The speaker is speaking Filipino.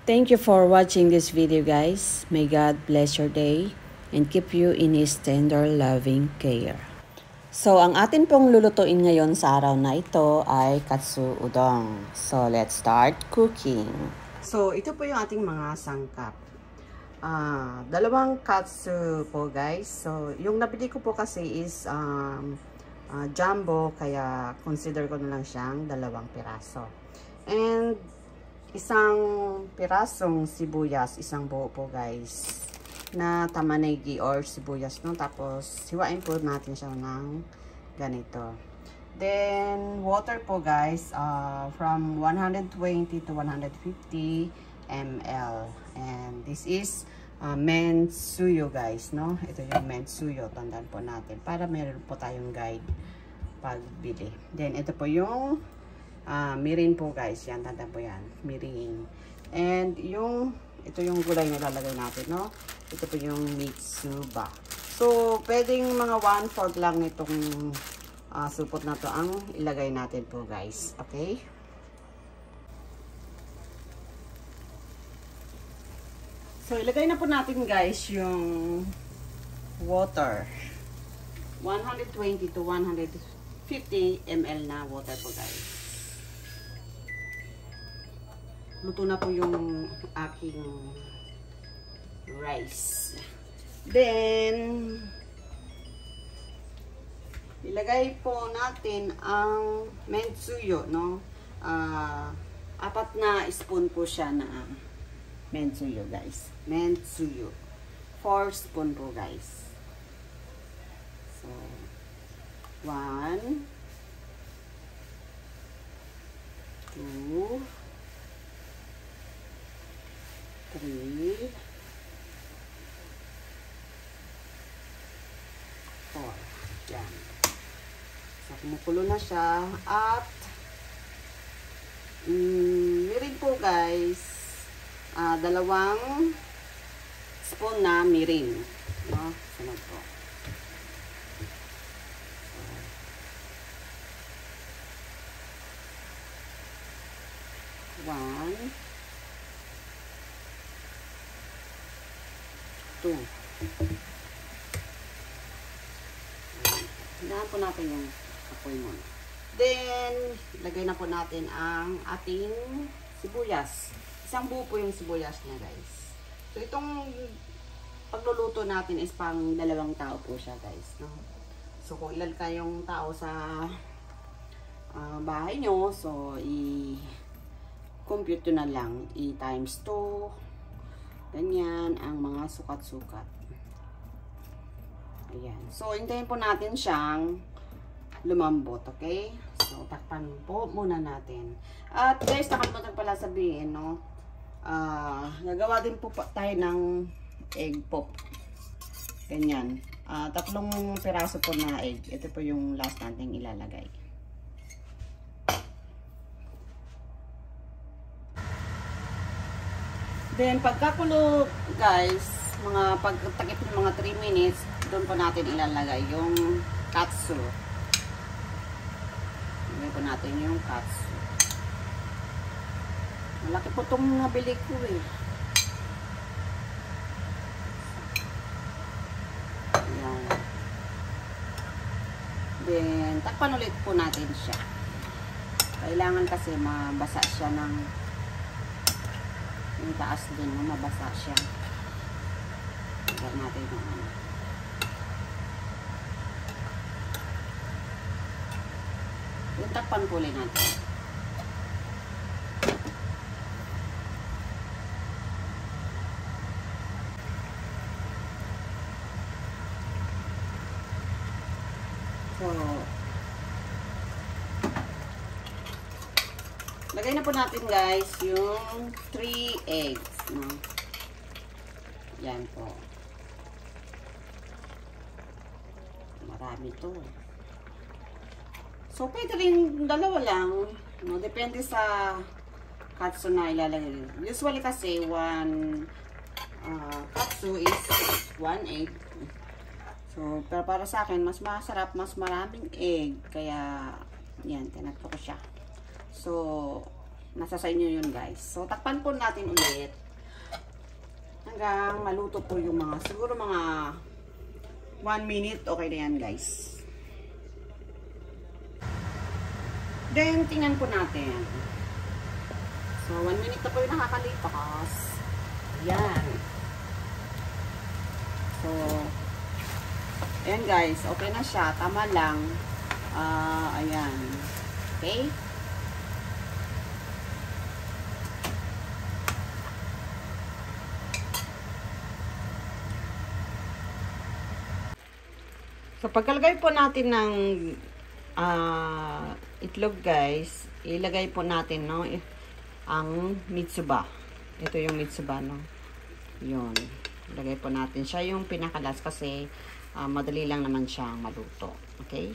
Thank you for watching this video, guys. May God bless your day and keep you in His tender loving care. So, ang atin pong lulutuin ngayon sa araw na ito ay katsu udon. So, let's start cooking. So, ito po yung ating mga sangkap. Dalawang katsu po, guys. So, yung nabili ko po kasi is jumbo, kaya consider ko na lang siyang 2 piraso. And isang pirasong sibuyas, isang buo po, guys, na tamanegi or sibuyas, no? Tapos hiwain po natin siya ng ganito. Then water po, guys, from 120 to 150 ml. And this is mensuyo, guys, no? Ito yung mensuyo, tandaan po natin para meron po tayong guide pagbili. Then ito po yung mirin po, guys. Yan, tandaan po yan, mirin. And ito yung gulay na lalagay natin, no? Ito po yung mitsuba. So, pwedeng mga 1/4 lang itong supot na to ang ilagay natin po, guys. Okay? So, ilagay na po natin, guys, yung water. 120 to 150 ml na water po, guys. Luto na po yung aking rice. Then, ilagay po natin ang mensuyo, no? 4 na spoon po siya na mensuyo, guys. Mensuyo. 4 spoon po, guys. So, 1, 2, 3, 4. Yan. So, kumukulo na siya. At, mirin po, guys. 2 spoon na mirin. No? Sunod po. So, 1, 2. Hinahan po natin yung apoy muna. Then, lagay na po natin ang ating sibuyas. Isang buo po yung sibuyas niya, guys. So, itong pagluluto natin is pang 2 tao po siya, guys. No? So, kung ilan kayong tao sa bahay nyo, so, i-compute na lang. I-times 2. Ganyan ang mga sukat-sukat. Ayan. So, hintayin po natin siyang lumambot, okay? So, takpan po muna natin. At guys, nakalimutan pala sabihin, no? Gagawa din po tayo ng egg pop. Ganyan. 3 piraso po na egg. Ito po yung last natin ilalagay. Then, pagkakulo, guys, pagtakip ng mga 3 minutes, doon po natin ilalagay yung katsu. Ilagay po natin yung katsu. Malaki po itong nabili ko, eh. Ayan. Then, takpan ulit po natin siya. Kailangan kasi mabasa siya ng yung taas din, no? Mabasa siya. Lagyan natin yung ano. Yung takpan po ulit natin. So, lagay na po natin, guys, yung 3 eggs, no? Yan po. Marami to. So, pwede rin 2 lang, no? Depende sa katsu na ilalagay. Usually kasi, 1 katsu is 1 egg. So, pero para sa akin, mas masarap, mas maraming egg. Kaya, yan, tinatlo ko siya. So, Nasa sa inyo yun, guys. So, takpan po natin ulit. Hanggang maluto po yung mga, siguro mga 1 minute. Okay na yan, guys. Then, tingnan po natin. So, 1 minute na po yung nakakalipas. Yan. So, ayan guys. Okay na siya. Tama lang. Ayan. Okay? So, pagkalagay po natin ng itlog guys, ilagay po natin no, ang mitsuba. Ito yung mitsuba no. Yun. Ilagay po natin siya yung pinakalas kasi madali lang naman siyang maluto. Okay?